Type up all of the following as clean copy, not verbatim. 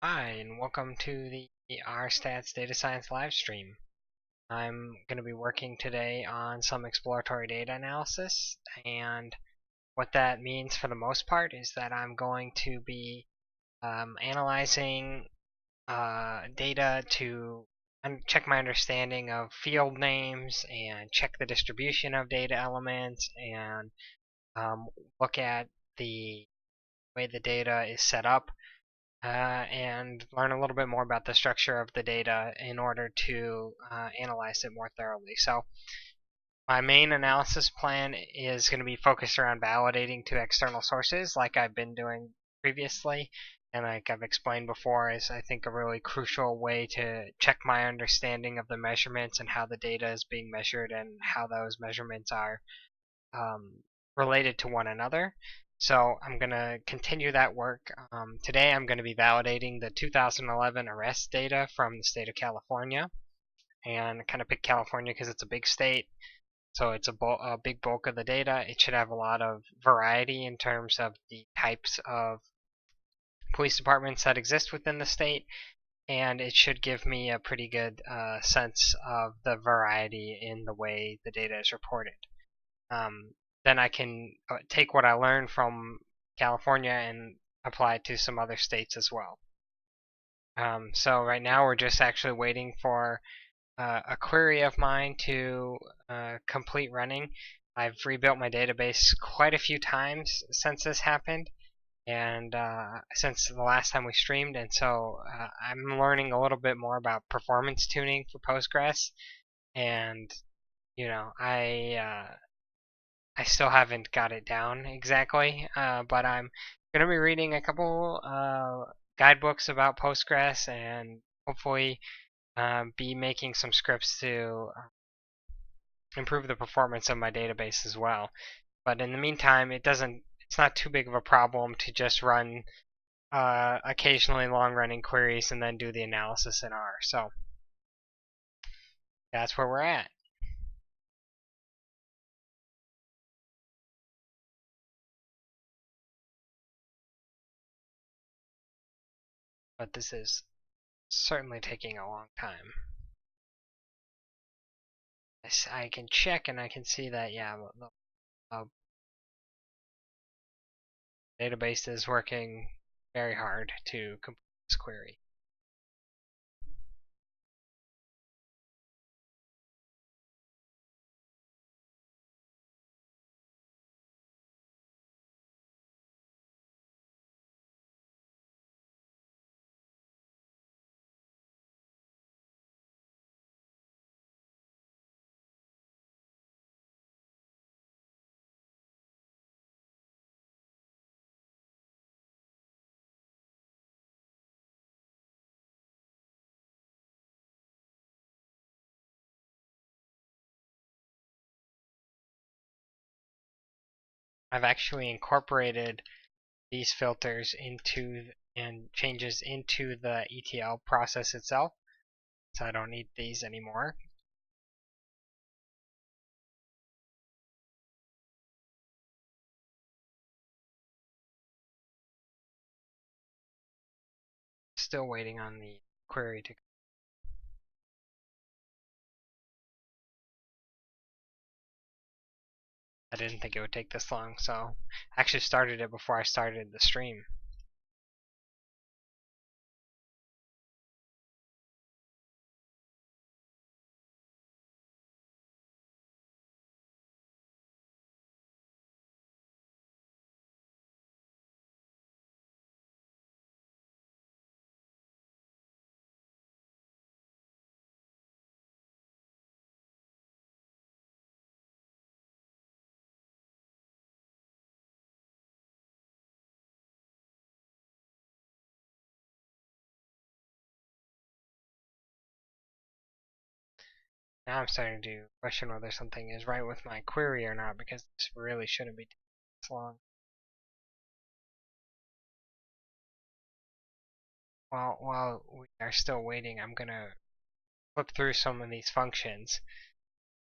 Hi, and welcome to the RStats Data Science live stream. I'm going to be working today on some exploratory data analysis, and what that means for the most part is that I'm going to be analyzing data to check my understanding of field names and check the distribution of data elements and look at the way the data is set up and learn a little bit more about the structure of the data in order to analyze it more thoroughly. So my main analysis plan is going to be focused around validating to external sources like I've been doing previously. And like I've explained before, is I think a really crucial way to check my understanding of the measurements and how the data is being measured and how those measurements are related to one another. So I'm going to continue that work. Today I'm going to be validating the 2011 arrest data from the state of California. And I kind of picked California because it's a big state, so it's a big bulk of the data. It should have a lot of variety in terms of the types of police departments that exist within the state, and it should give me a pretty good sense of the variety in the way the data is reported. Then I can take what I learned from California and apply it to some other states as well. So right now we're just actually waiting for a query of mine to complete running. I've rebuilt my database quite a few times since this happened, and since the last time we streamed, and so I'm learning a little bit more about performance tuning for Postgres, and I still haven't got it down exactly, but I'm going to be reading a couple guidebooks about Postgres and hopefully be making some scripts to improve the performance of my database as well. But in the meantime, it's not too big of a problem to just run occasionally long-running queries and then do the analysis in R. So that's where we're at. But this is certainly taking a long time. I can check and I can see that, yeah, the database is working very hard to complete this query. I've actually incorporated these filters into and changes into the ETL process itself, so I don't need these anymore. Still waiting on the query to. I didn't think it would take this long, so I actually started it before I started the stream. Now I'm starting to question whether something is right with my query or not, because this really shouldn't be taking this long. While we are still waiting, I'm going to flip through some of these functions.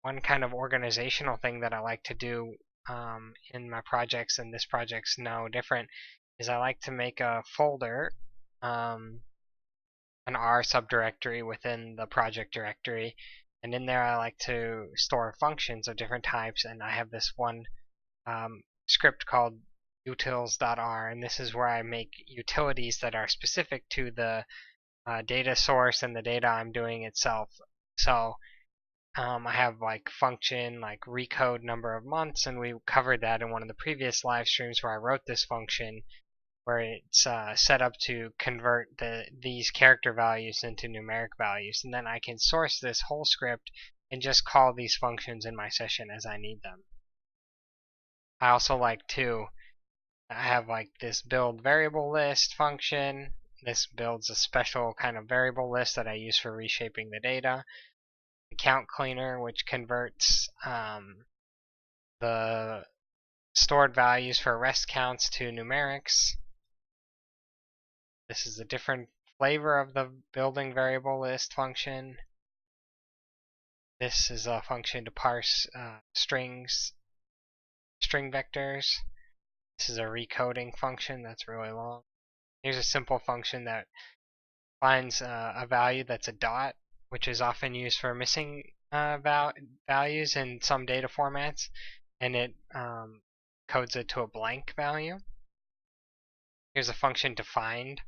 One kind of organizational thing that I like to do in my projects, and this project's no different, is I like to make a folder an R subdirectory within the project directory, and in there I like to store functions of different types, and I have this one script called utils.r, and this is where I make utilities that are specific to the data source and the data I'm doing itself. So I have like function like recode number of months, and we covered that in one of the previous live streams where I wrote this function where it's set up to convert these character values into numeric values, and then I can source this whole script and just call these functions in my session as I need them. I also like to have like this build variable list function. This builds a special kind of variable list that I use for reshaping the data. Count cleaner, which converts the stored values for rest counts to numerics. This is a different flavor of the building variable list function. This is a function to parse string vectors. This is a recoding function that's really long. Here's a simple function that finds a value that's a dot, which is often used for missing values in some data formats, and it codes it to a blank value. Here's a function to find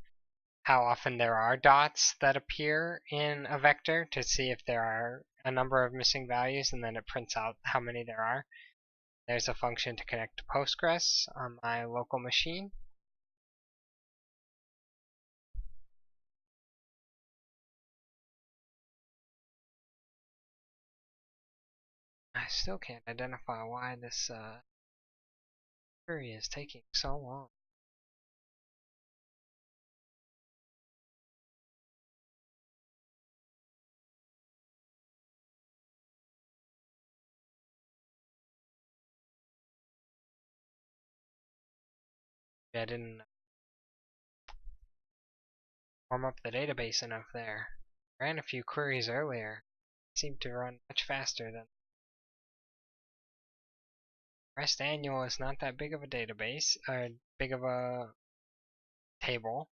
how often there are dots that appear in a vector to see if there are a number of missing values, and then it prints out how many there are. There's a function to connect to Postgres on my local machine. I still can't identify why this query is taking so long. I didn't warm up the database enough there. I ran a few queries earlier. It seemed to run much faster than REST annual is not that big of a database, big of a table.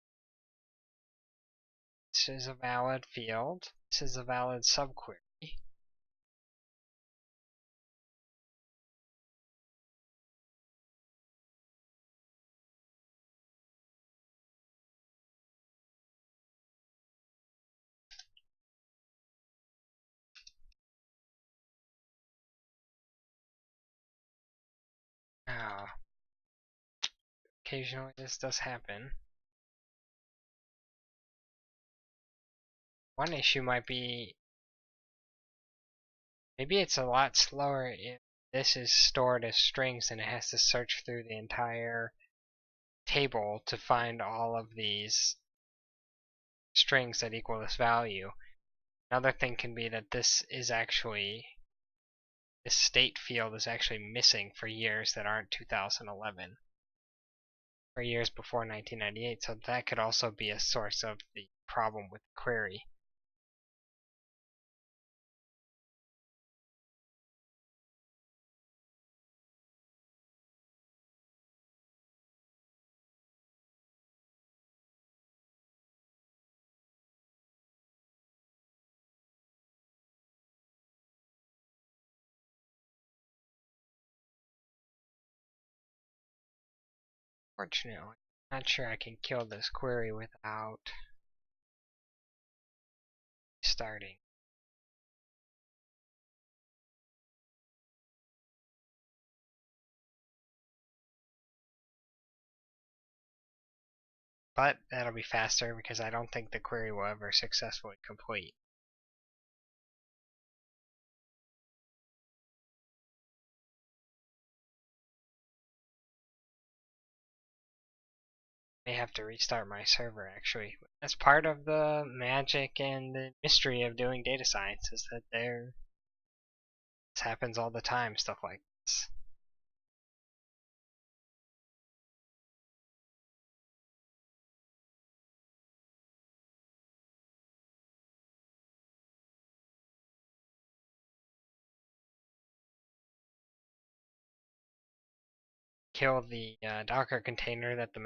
This is a valid field. This is a valid subquery. Now, occasionally this does happen. One issue might be maybe it's a lot slower if this is stored as strings and it has to search through the entire table to find all of these strings that equal this value. Another thing can be that this state field is actually missing for years that aren't 2011, or years before 1998, so that could also be a source of the problem with the query. Fortunately, I'm not sure I can kill this query without starting. But that'll be faster because I don't think the query will ever successfully complete. I may have to restart my server actually. That's part of the magic and the mystery of doing data science, is that this happens all the time, stuff like this. Kill the Docker container that the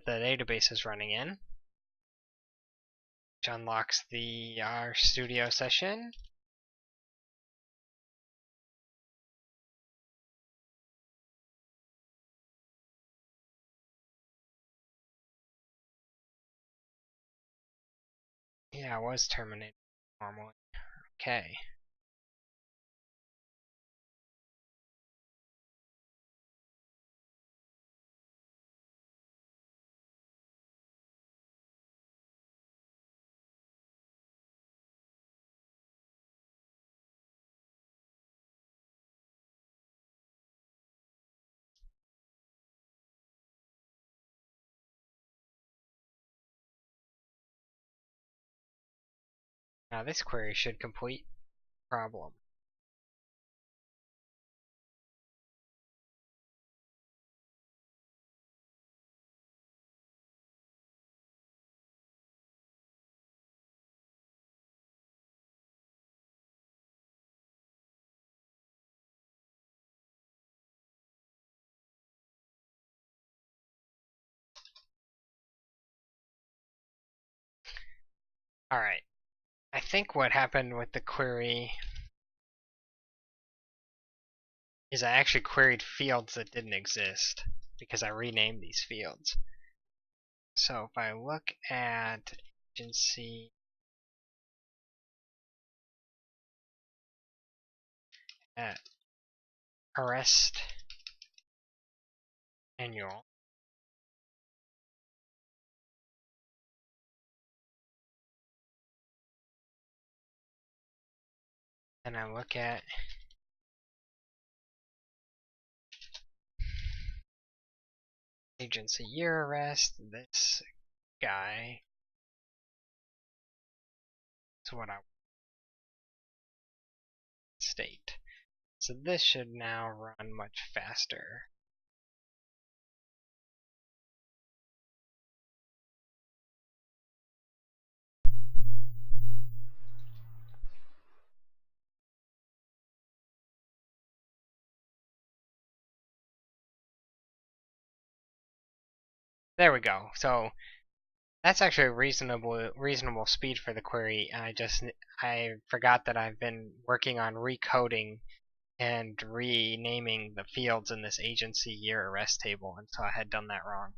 database is running in. which unlocks the RStudio session. Yeah, it was terminated normally. Okay. Now this query should complete problem. Alright. I think what happened with the query is I actually queried fields that didn't exist because I renamed these fields. So if I look at agency at arrest annual, and I look at agency year arrest, this guy is what I state. So this should now run much faster. There we go. So that's actually a reasonable speed for the query. I forgot that I've been working on recoding and renaming the fields in this agency year arrest table, and so I had done that wrong.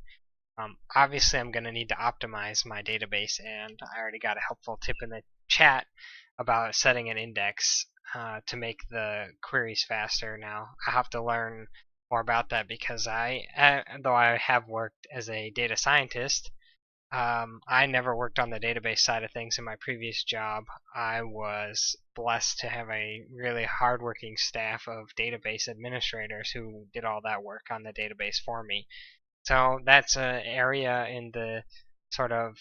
Obviously, I'm going to need to optimize my database, and I already got a helpful tip in the chat about setting an index to make the queries faster. Now, I have to learn more about that because though I have worked as a data scientist, I never worked on the database side of things in my previous job. I was blessed to have a really hardworking staff of database administrators who did all that work on the database for me. So that's an area in the sort of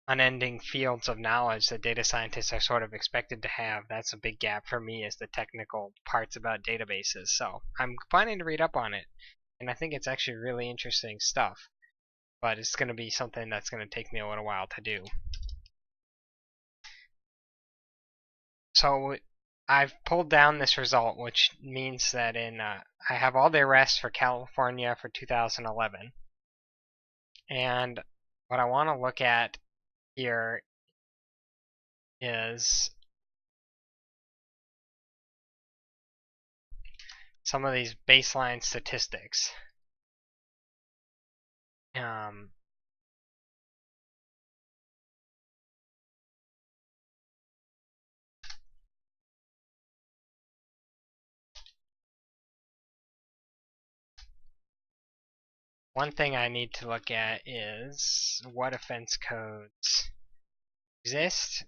unending fields of knowledge that data scientists are sort of expected to have. That's a big gap for me, is the technical parts about databases. So I'm planning to read up on it, and I think it's actually really interesting stuff. But it's going to be something that's going to take me a little while to do. So I've pulled down this result, which means that I have all the arrests for California for 2011. And what I want to look at here is some of these baseline statistics. One thing I need to look at is what offense codes exist.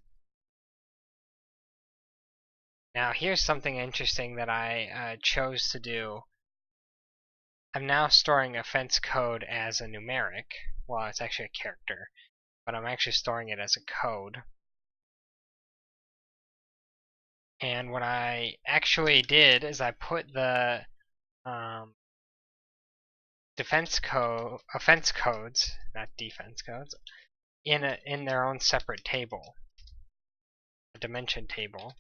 Now here's something interesting that I chose to do. I'm now storing offense code as a numeric. Well, it's actually a character, but I'm actually storing it as a code. And what I actually did is I put the offense codes, not defense codes, in their own separate table, a dimension table.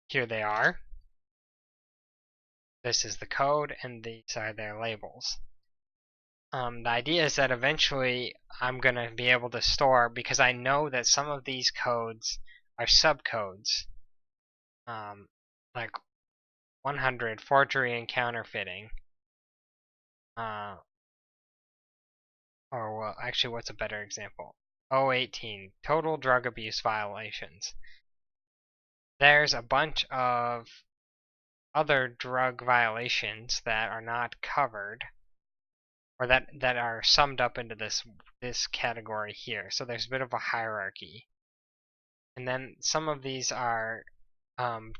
Here they are. This is the code, and these are their labels. The idea is that eventually I'm going to be able to store, because I know that some of these codes are subcodes, like 100 forgery and counterfeiting, or well, actually, what's a better example? 018 total drug abuse violations. There's a bunch of other drug violations that are not covered, or that are summed up into this category here. So there's a bit of a hierarchy. And then some of these are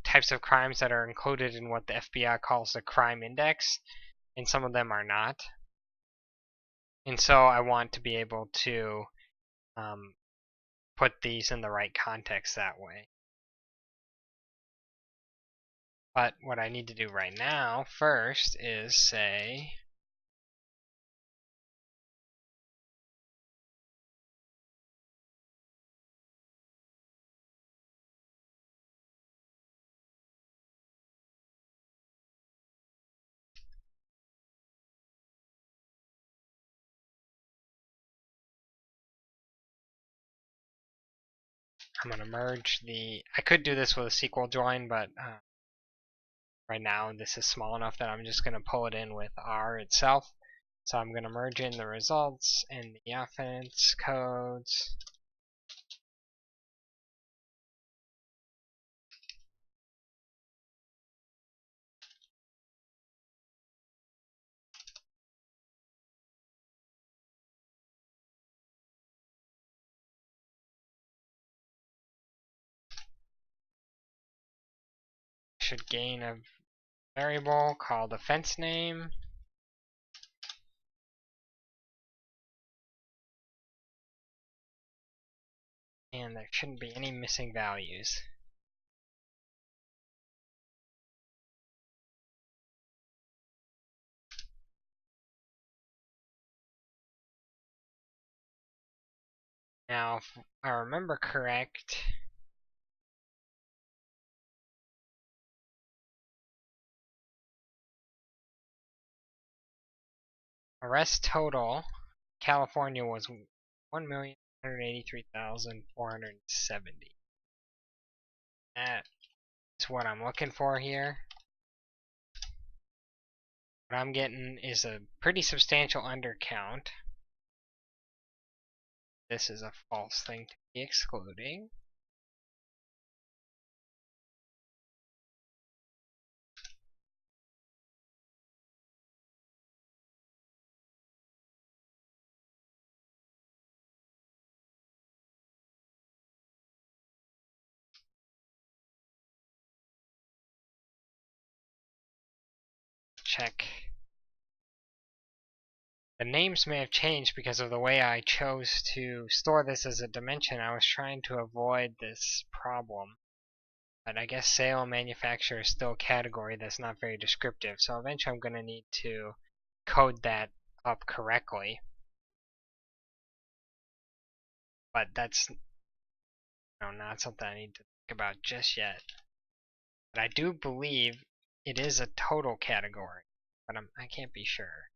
types of crimes that are included in what the FBI calls the crime index, and some of them are not. And so I want to be able to put these in the right context that way. But what I need to do right now first is say I'm going to merge the, I could do this with a SQL join, but right now this is small enough that I'm just going to pull it in with R itself. So I'm going to merge in the results and the offense codes. Should gain a variable called offense name. And there shouldn't be any missing values. Now, if I remember correct, arrest total, California was 1,183,470. That is what I'm looking for here. What I'm getting is a pretty substantial undercount. This is a false thing to be excluding. Check. The names may have changed because of the way I chose to store this as a dimension. I was trying to avoid this problem. But I guess sale and manufacturer is still a category that's not very descriptive. So eventually I'm going to need to code that up correctly. But that's not something I need to think about just yet. But I do believe it is a total category. But I can't be sure.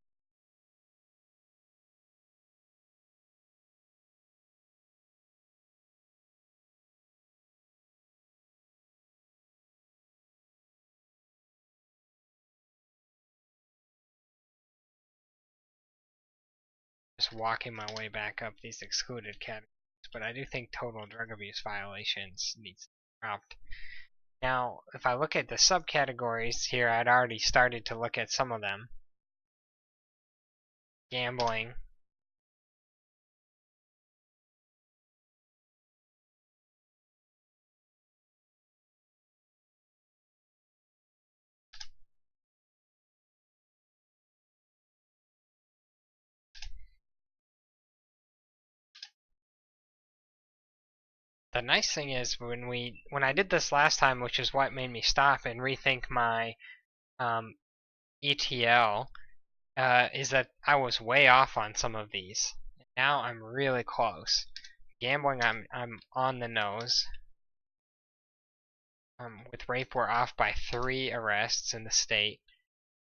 Just walking my way back up these excluded categories. But I do think total drug abuse violations needs to be dropped. Now, if I look at the subcategories here, I'd already started to look at some of them. Gambling. The nice thing is when I did this last time, which is what made me stop and rethink my ETL, is that I was way off on some of these. Now I'm really close. Gambling, I'm on the nose. With rape, we're off by 3 arrests in the state,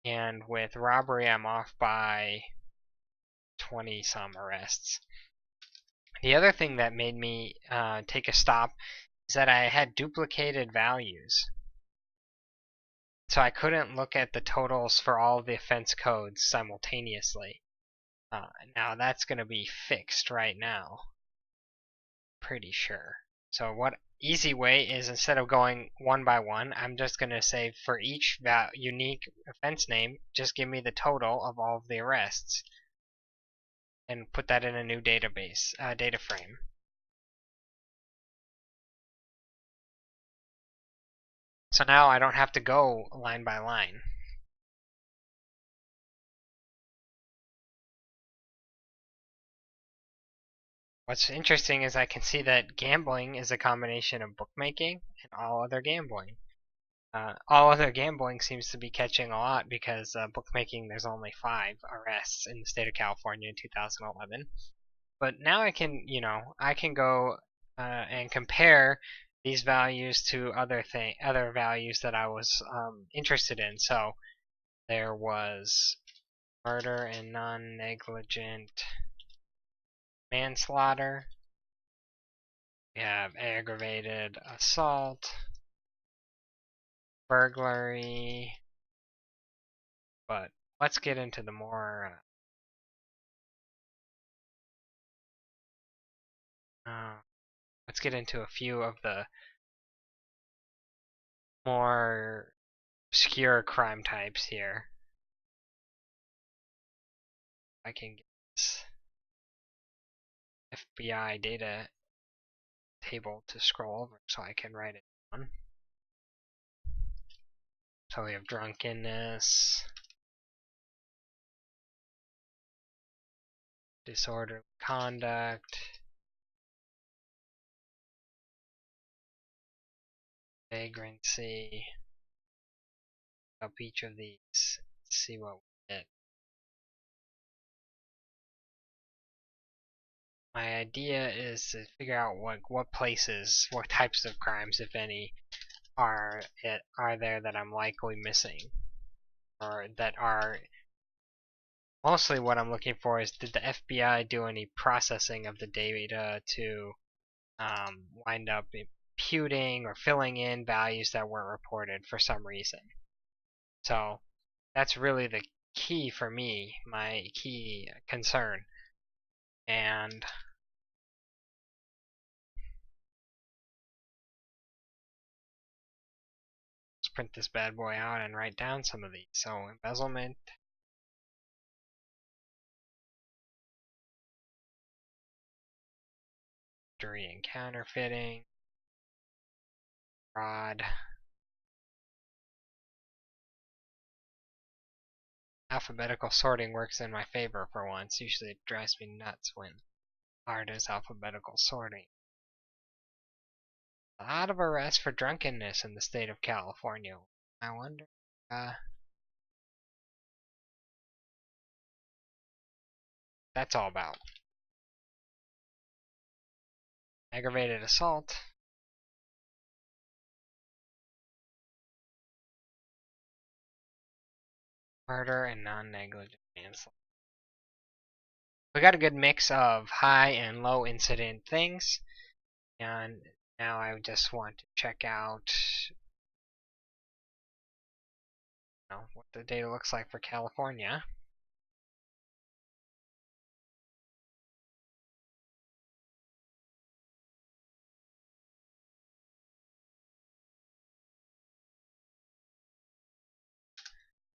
and with robbery, I'm off by 20 some arrests. The other thing that made me take a stop is that I had duplicated values. So I couldn't look at the totals for all of the offense codes simultaneously. Now that's going to be fixed right now. Pretty sure. So what easy way is, instead of going one by one, I'm just going to say for each unique offense name, just give me the total of all of the arrests. And put that in a new database, data frame. So now I don't have to go line by line. What's interesting is I can see that gambling is a combination of bookmaking and all other gambling. All other gambling seems to be catching a lot because bookmaking, there's only 5 arrests in the state of California in 2011. But now I can, I can go and compare these values to other values that I was interested in. So there was murder and non-negligent manslaughter. We have aggravated assault, burglary, but let's get into the more let's get into a few of the more obscure crime types here. I can get this FBI data table to scroll over so I can write it down. So we have drunkenness, disorderly conduct, vagrancy. Up each of these, see what we get. My idea is to figure out what places, what types of crimes, if any, are there that I'm likely missing, or that are. Mostly what I'm looking for is, did the FBI do any processing of the data to wind up imputing or filling in values that weren't reported for some reason. So that's really the key for me, my key concern. And let's print this bad boy out and write down some of these. So embezzlement, forgery and counterfeiting, fraud, alphabetical sorting works in my favor for once. Usually it drives me nuts when art is alphabetical sorting. A lot of arrests for drunkenness in the state of California. I wonder. That's all about. Aggravated assault. Murder and non-negligent manslaughter. We got a good mix of high and low incident things. And now I just want to check out what the data looks like for California.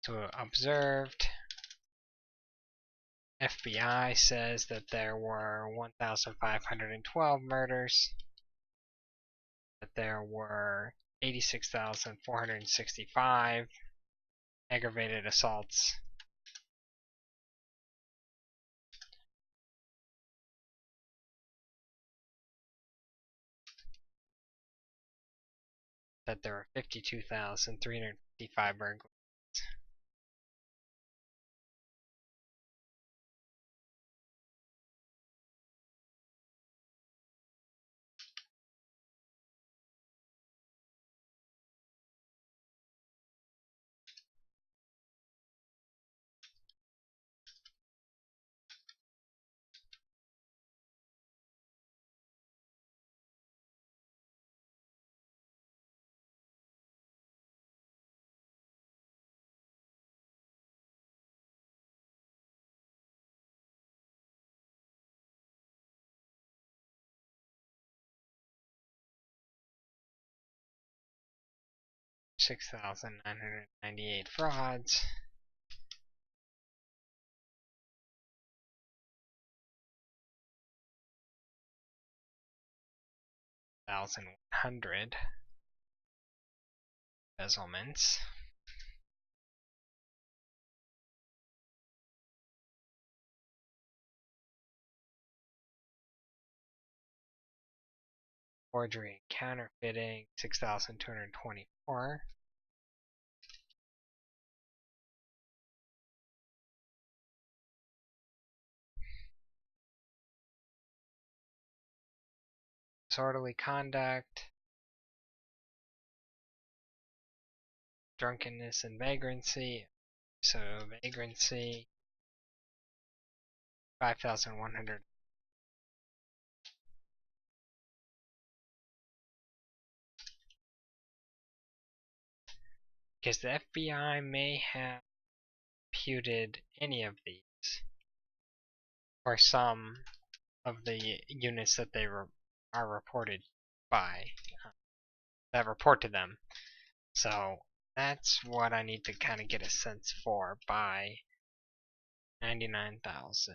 So observed, FBI says that there were 1,512 murders, that there were 86,465 aggravated assaults, that there were 52,355 burglaries. 6,998 frauds. 1,100 embezzlements. Forgery and counterfeiting, 6,224. Disorderly conduct, drunkenness and vagrancy. So vagrancy, 5,100. Because the FBI may have imputed any of these, or some of the units that they are reported by, that report to them. So that's what I need to kind of get a sense for by 99,000.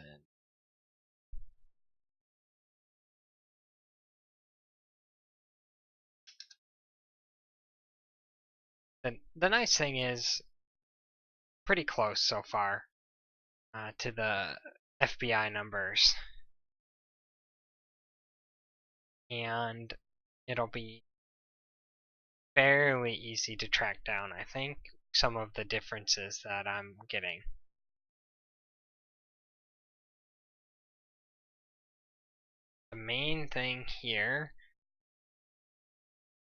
The nice thing is, pretty close so far to the FBI numbers. And it'll be fairly easy to track down, I think, some of the differences that I'm getting. The main thing here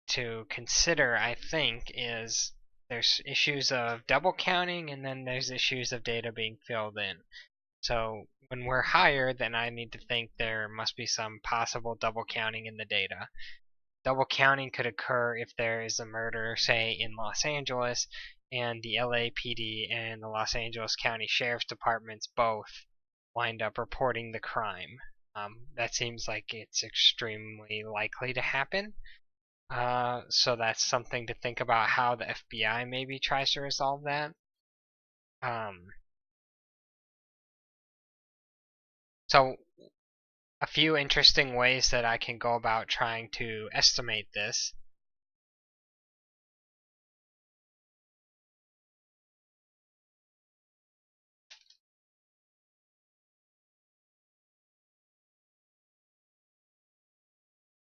to consider, I think, is there's issues of double counting, and then there's issues of data being filled in. So when we're higher, then I need to think there must be some possible double counting in the data. Double counting could occur if there is a murder, say, in Los Angeles, and the LAPD and the Los Angeles County Sheriff's Departments both wind up reporting the crime. That seems like it's extremely likely to happen. So that's something to think about, how the FBI maybe tries to resolve that. So a few interesting ways that I can go about trying to estimate this.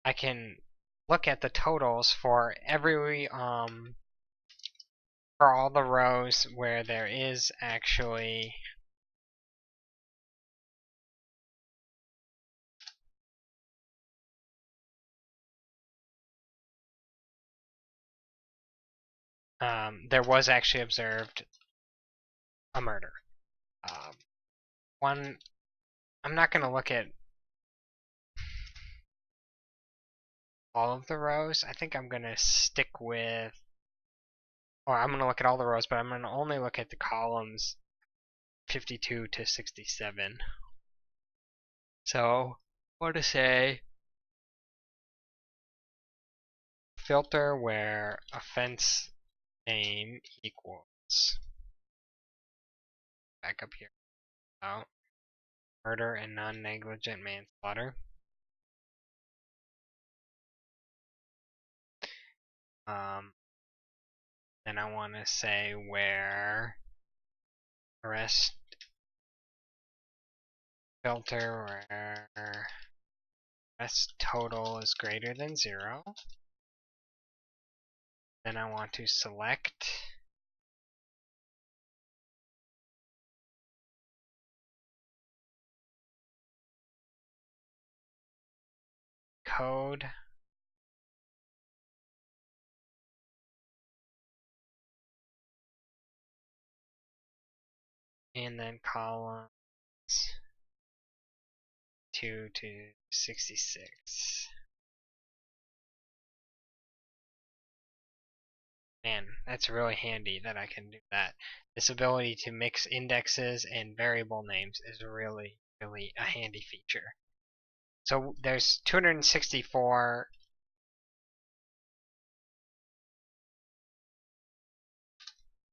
I can look at the totals for every for all the rows where there is actually there was actually observed a murder. I'm not going to look at all of the rows. I think I'm going to stick with, or I'm going to look at all the rows, but I'm going to only look at the columns 52 to 67. So, what to say? Filter where offense name equals, back up here, murder and non-negligent manslaughter. Then I want to say where arrest filter where arrest total is greater than 0. Then I want to select code and then columns 2 to 66. Man, that's really handy that I can do that. This ability to mix indexes and variable names is really, really a handy feature. So there's 264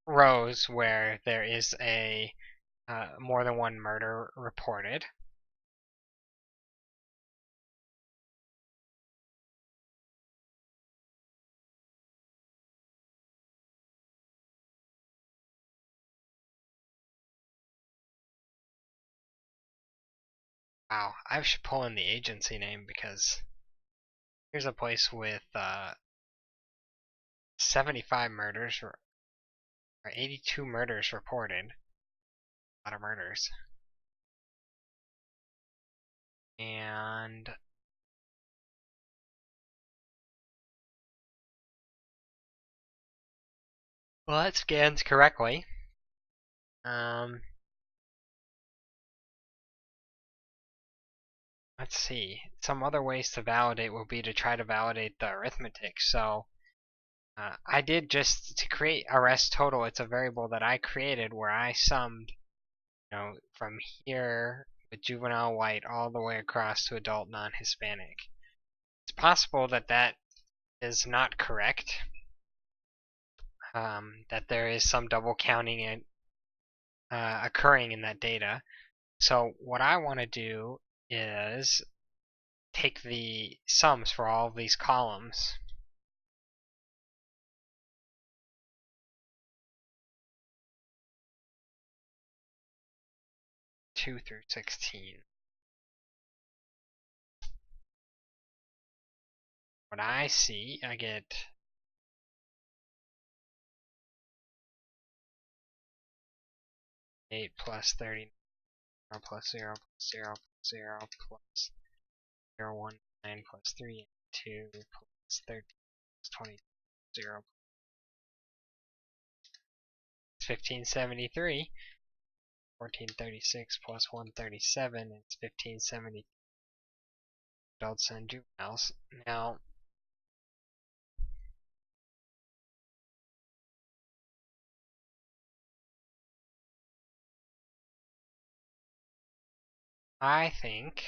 rows where there is a more than one murder reported. Wow, I should pull in the agency name because here's a place with 75 murders or 82 murders reported. A lot of murders. And well, that scans correctly. Let's see. Some other ways to validate would be to try to validate the arithmetic. So I did just to create arrest total. It's a variable that I created where I summed, from here with juvenile white all the way across to adult non-Hispanic. It's possible that that is not correct. That there is some double counting occurring in that data. So what I want to do is take the sums for all of these columns, 2 through 16. What I see, I get 8 plus 30 plus 0 plus 0 plus 0 plus 0, 1, 9 plus 3, 2 plus 13 plus 20, 0. It's 1573. 1436 plus 137, it's 1570 adults and juveniles. Now, I think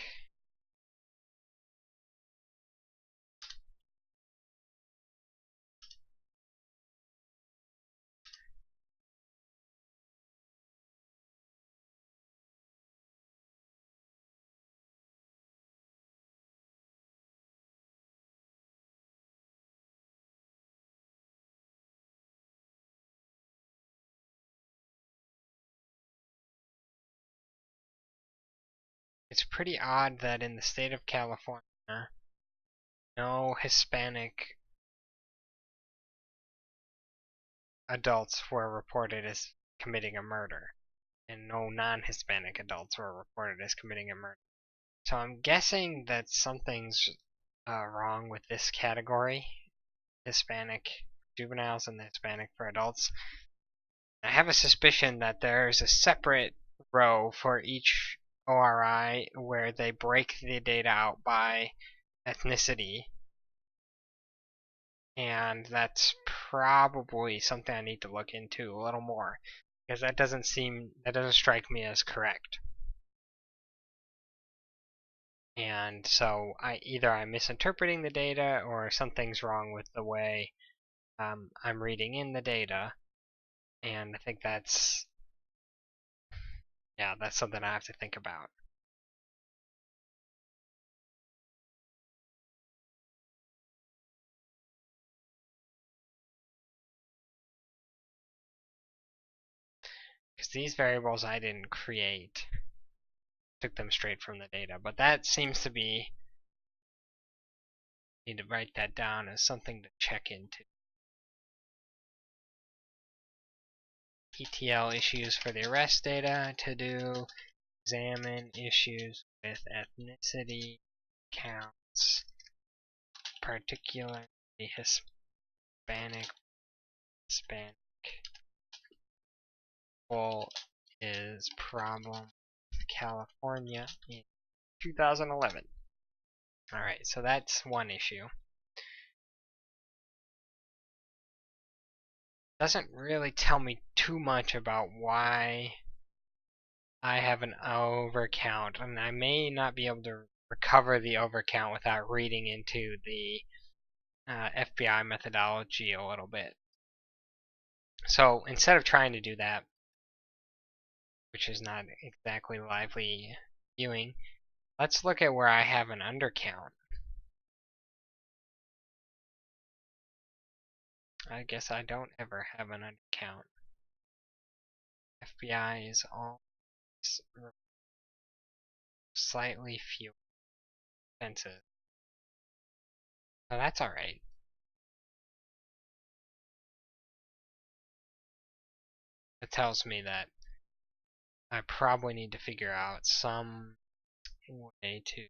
it's pretty odd that in the state of California, no Hispanic adults were reported as committing a murder, and no non-Hispanic adults were reported as committing a murder. So I'm guessing that something's wrong with this category, Hispanic juveniles and the Hispanic for adults. I have a suspicion that there's a separate row for each ORI where they break the data out by ethnicity, and that's probably something I need to look into a little more, because that doesn't strike me as correct. And so either I'm misinterpreting the data or something's wrong with the way I'm reading in the data, and I think that's something I have to think about. Because these variables I didn't create, took them straight from the data, but that seems to be, need to write that down as something to check into. ETL issues for the arrest data to do, examine issues with ethnicity counts, particularly Hispanic is problem California in 2011. Alright, so that's one issue. Doesn't really tell me too much about why I have an overcount, and I may not be able to recover the overcount without reading into the FBI methodology a little bit. So instead of trying to do that, which is not exactly lively viewing, let's look at where I have an undercount. I guess I don't ever have an undercount. FBI is all slightly fewer offenses. So that's alright. It tells me that I probably need to figure out some way to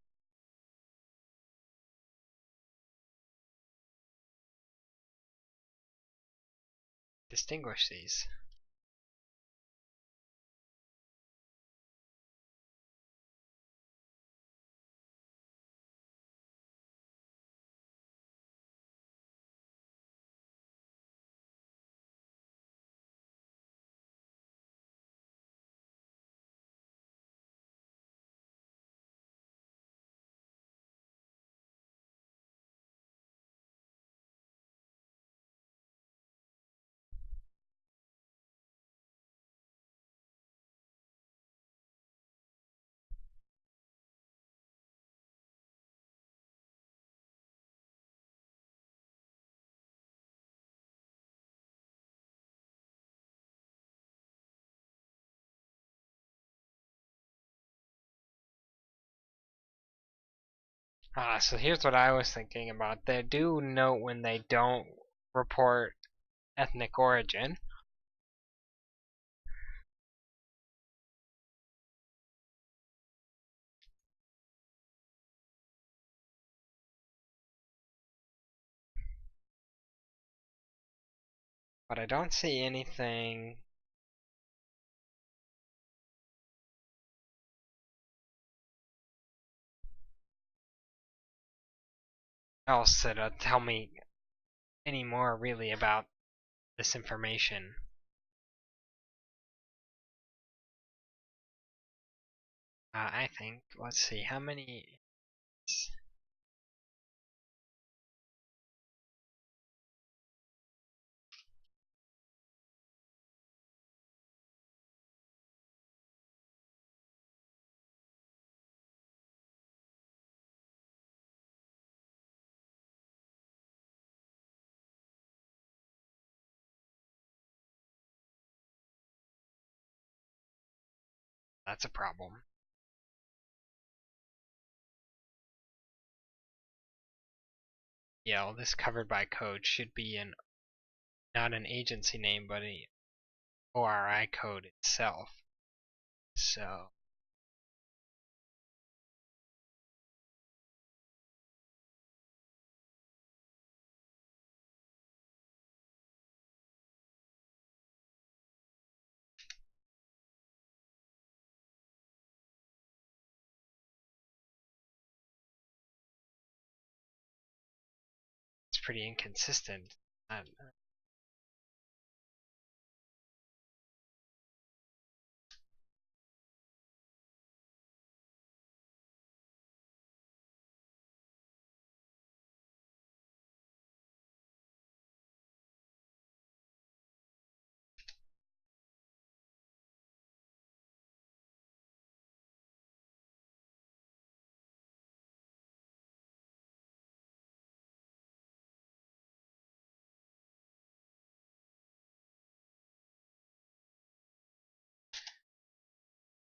distinguish these. So here's what I was thinking about. They do note when they don't report ethnic origin. But I don't see anything else that'll tell me any more really about this information. I think, let's see, how many... That's a problem. Yeah, well, this covered by code should be not an agency name, but a ORI code itself. So it's pretty inconsistent.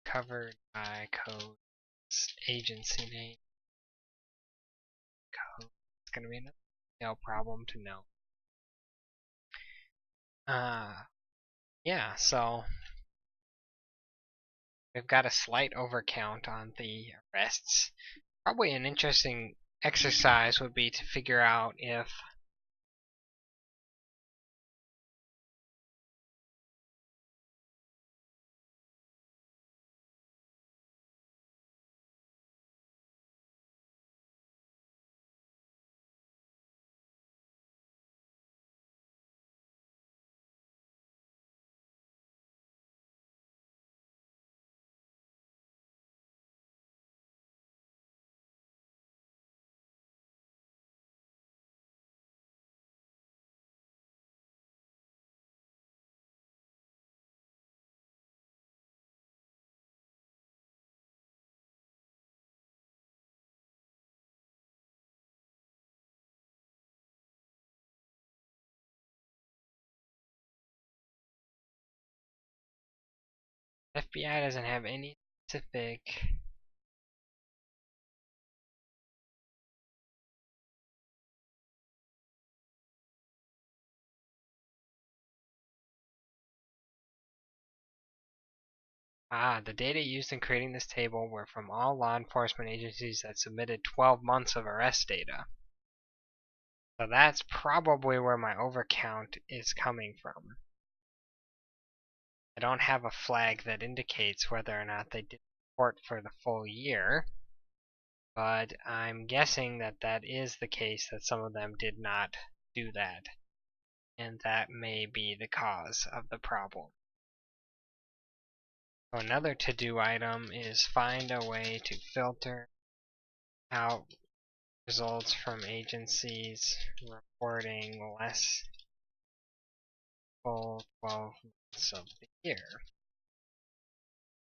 Covered by code agency name code. It's gonna be no problem to know. Yeah, so we've got a slight overcount on the arrests. Probably an interesting exercise would be to figure out if FBI doesn't have any specific. The data used in creating this table were from all law enforcement agencies that submitted 12 months of arrest data. So that's probably where my overcount is coming from. I don't have a flag that indicates whether or not they did report for the full year, but I'm guessing that that is the case, that some of them did not do that, and that may be the cause of the problem. So another to-do item is find a way to filter out results from agencies reporting less full 12 months of the year.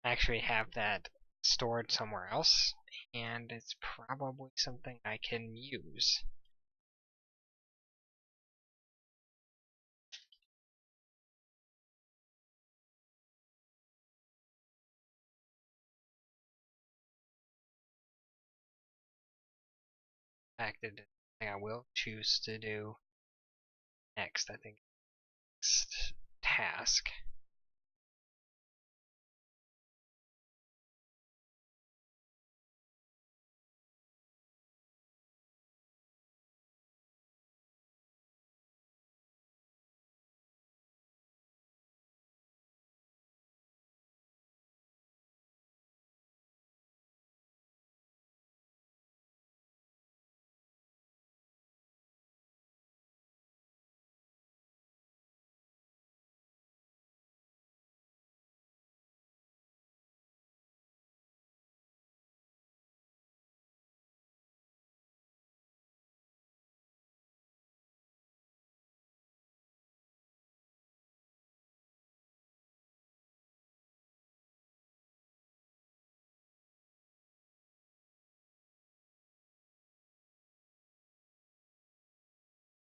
I actually have that stored somewhere else, and it's probably something I can use. In fact, it's something I will choose to do next. I think next task.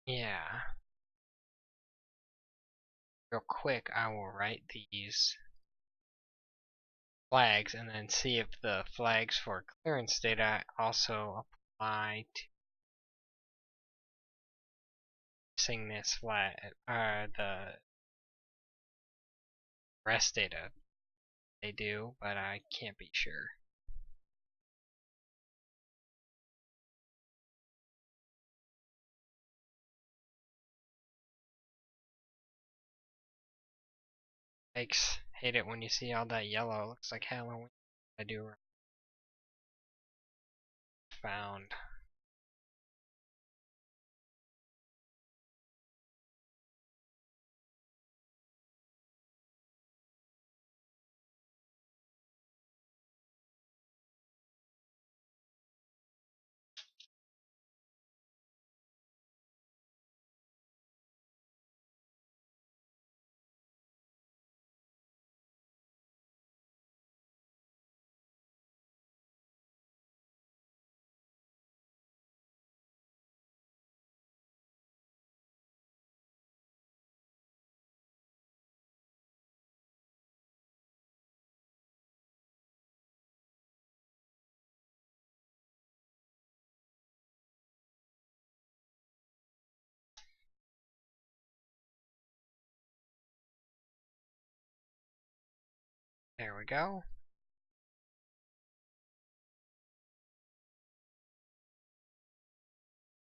Yeah. Real quick, I will write these flags and then see if the flags for clearance data also apply to missing this flag, the rest data. They do, but I can't be sure. Yikes, hate it when you see all that yellow. It looks like Halloween. I do found. There we go.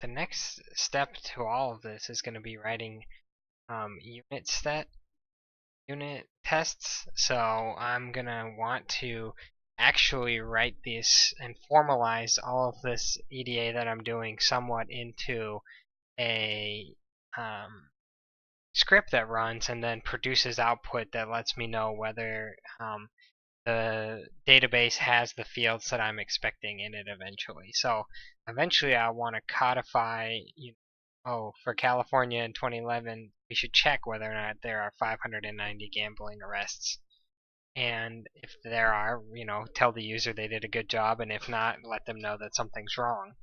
The next step to all of this is going to be writing unit tests. So I'm going to want to actually write these and formalize all of this EDA that I'm doing somewhat into a script that runs and then produces output that lets me know whether the database has the fields that I'm expecting in it eventually. So eventually I want to codify, for California in 2011, we should check whether or not there are 590 gambling arrests. And if there are, tell the user they did a good job, and if not, let them know that something's wrong.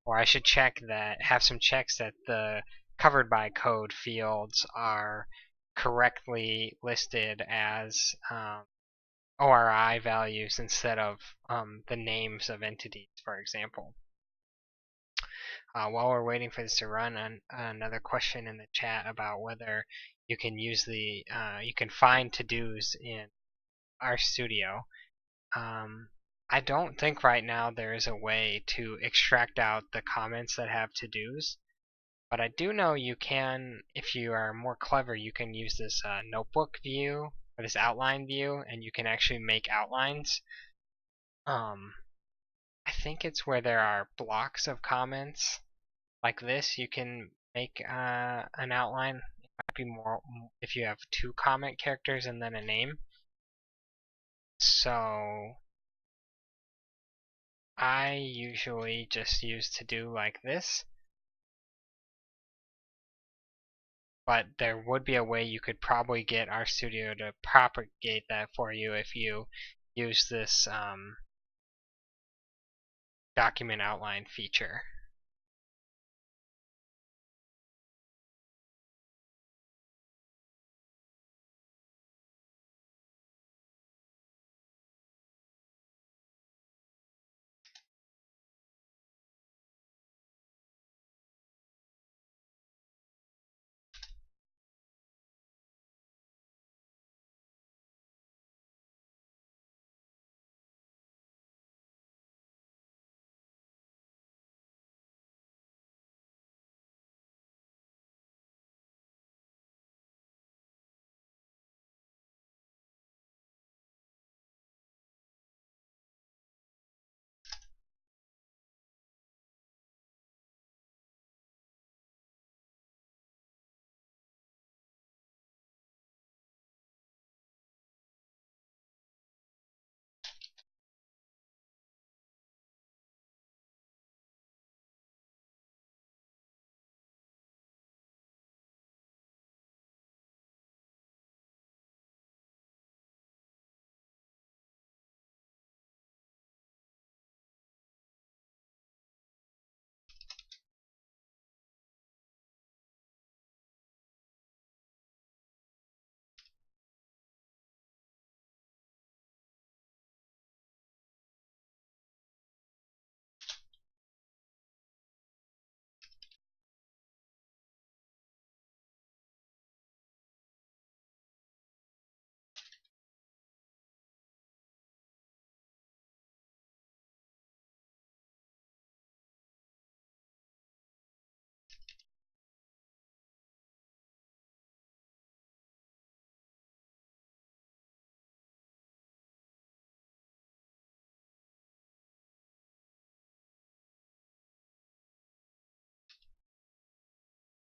Or I should have some checks that the covered by code fields are correctly listed as ORI values instead of the names of entities, for example. While we're waiting for this to run, another question in the chat about whether you can use you can find to-dos in RStudio. I don't think right now there is a way to extract out the comments that have to-dos, but I do know you can, if you are more clever, you can use this notebook view, or this outline view, and you can actually make outlines. I think it's where there are blocks of comments like this. You can make an outline. It might be more if you have 2 comment characters and then a name. So I usually just use to-do like this, but there would be a way you could probably get RStudio to propagate that for you if you use this document outline feature.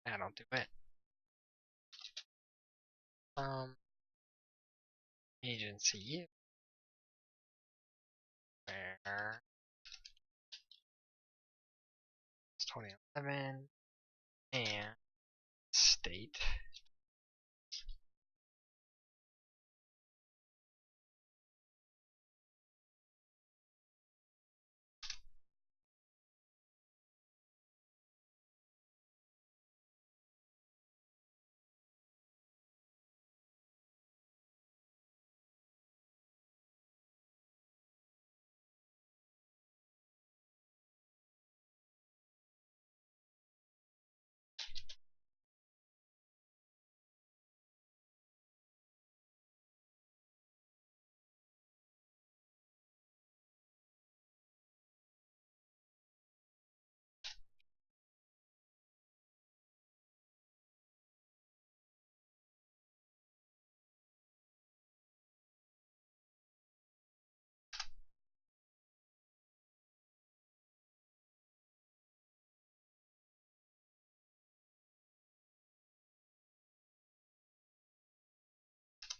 That'll do it. Agency where it's 2011 and state.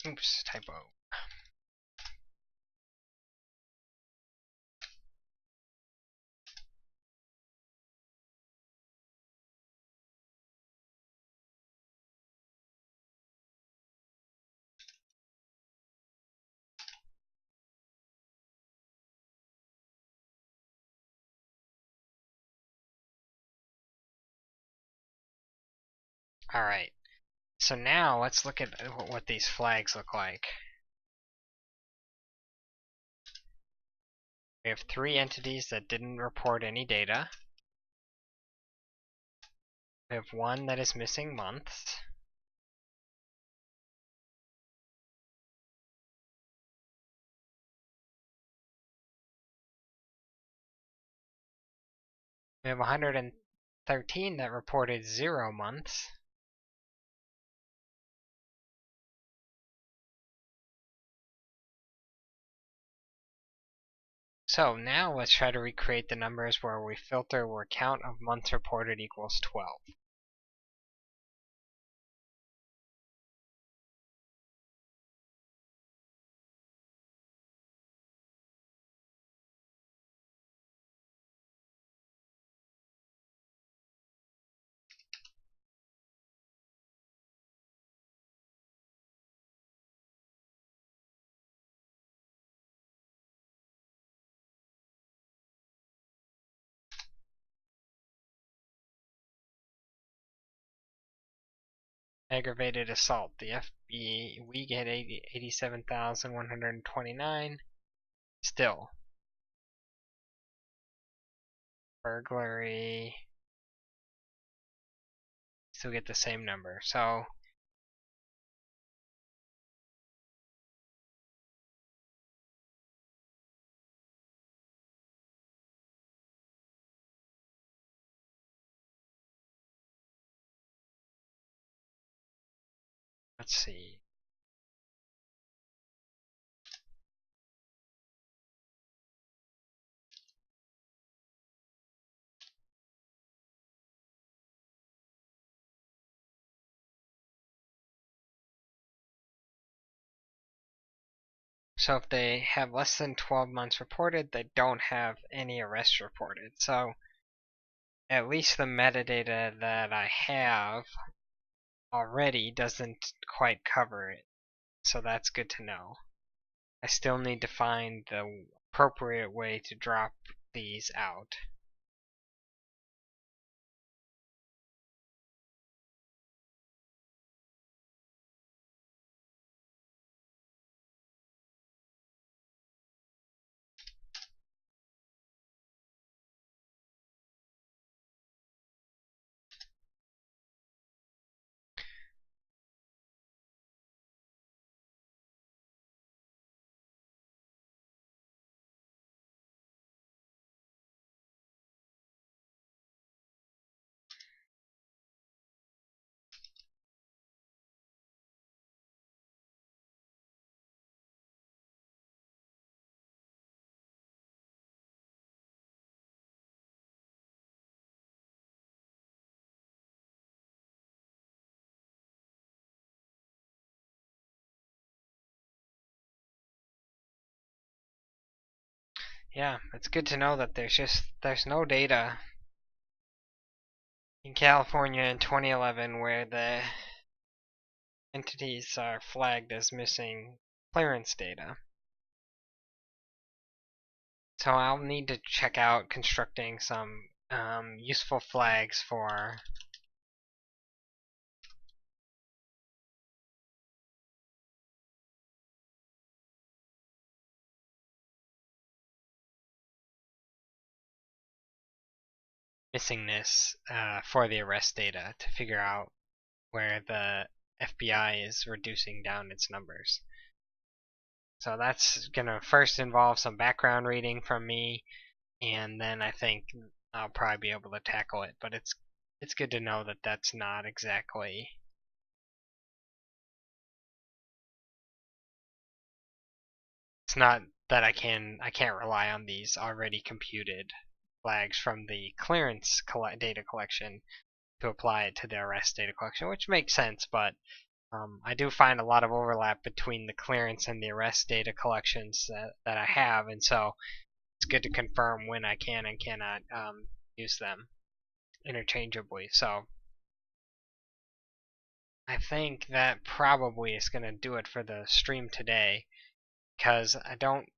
Oops, typo. Alright, so now let's look at what these flags look like. We have 3 entities that didn't report any data. We have 1 that is missing months. We have 113 that reported 0 months. So now let's try to recreate the numbers where we filter where count of months reported equals 12. Aggravated assault, the FB, we get 87,129. Still. Burglary, still get the same number. So let's see. So if they have less than 12 months reported, they don't have any arrests reported. So at least the metadata that I have already doesn't quite cover it. So that's good to know. I still need to find the appropriate way to drop these out. Yeah, it's good to know that there's no data in California in 2011 where the entities are flagged as missing clearance data. So I'll need to check out constructing some useful flags for missingness for the arrest data to figure out where the FBI is reducing down its numbers. So that's going to first involve some background reading from me, and then I think I'll probably be able to tackle it. But it's good to know that that's not exactly. It's not that I can't rely on these already computed flags from the clearance data collection to apply it to the arrest data collection, which makes sense, but I do find a lot of overlap between the clearance and the arrest data collections that I have, and so it's good to confirm when I can and cannot use them interchangeably. So I think that probably is going to do it for the stream today, because I don't,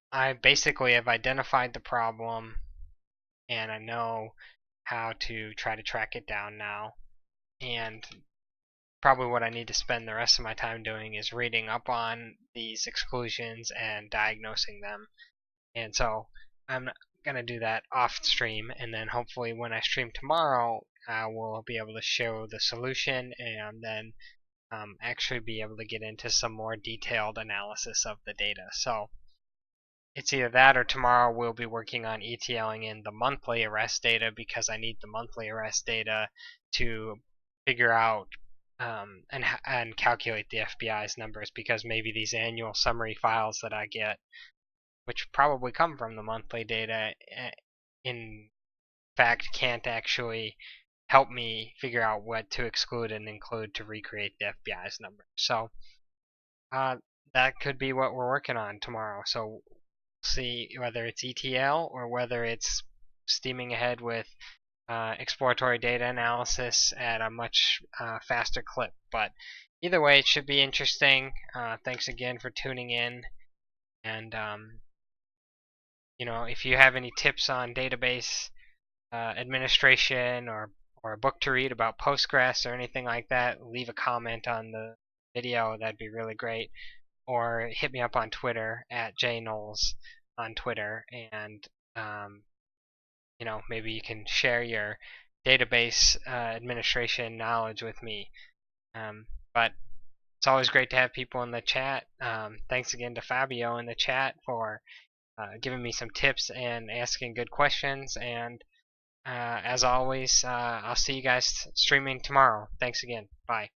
I basically have identified the problem, and I know how to try to track it down now, and probably what I need to spend the rest of my time doing is reading up on these exclusions and diagnosing them. And so I'm going to do that off stream, and then hopefully when I stream tomorrow, I will be able to show the solution and then actually be able to get into some more detailed analysis of the data. So it's either that or tomorrow we'll be working on ETLing in the monthly arrest data, because I need the monthly arrest data to figure out and calculate the FBI's numbers, because maybe these annual summary files that I get, which probably come from the monthly data, in fact can't actually help me figure out what to exclude and include to recreate the FBI's number. So that could be what we're working on tomorrow. So we'll see whether it's ETL or whether it's steaming ahead with exploratory data analysis at a much faster clip. But either way, it should be interesting. Thanks again for tuning in. And if you have any tips on database administration or a book to read about Postgres or anything like that, leave a comment on the video. That'd be really great. Or hit me up on Twitter at jknowles on Twitter, and maybe you can share your database administration knowledge with me. But it's always great to have people in the chat. Thanks again to Fabio in the chat for giving me some tips and asking good questions. And as always, I'll see you guys streaming tomorrow. Thanks again. Bye.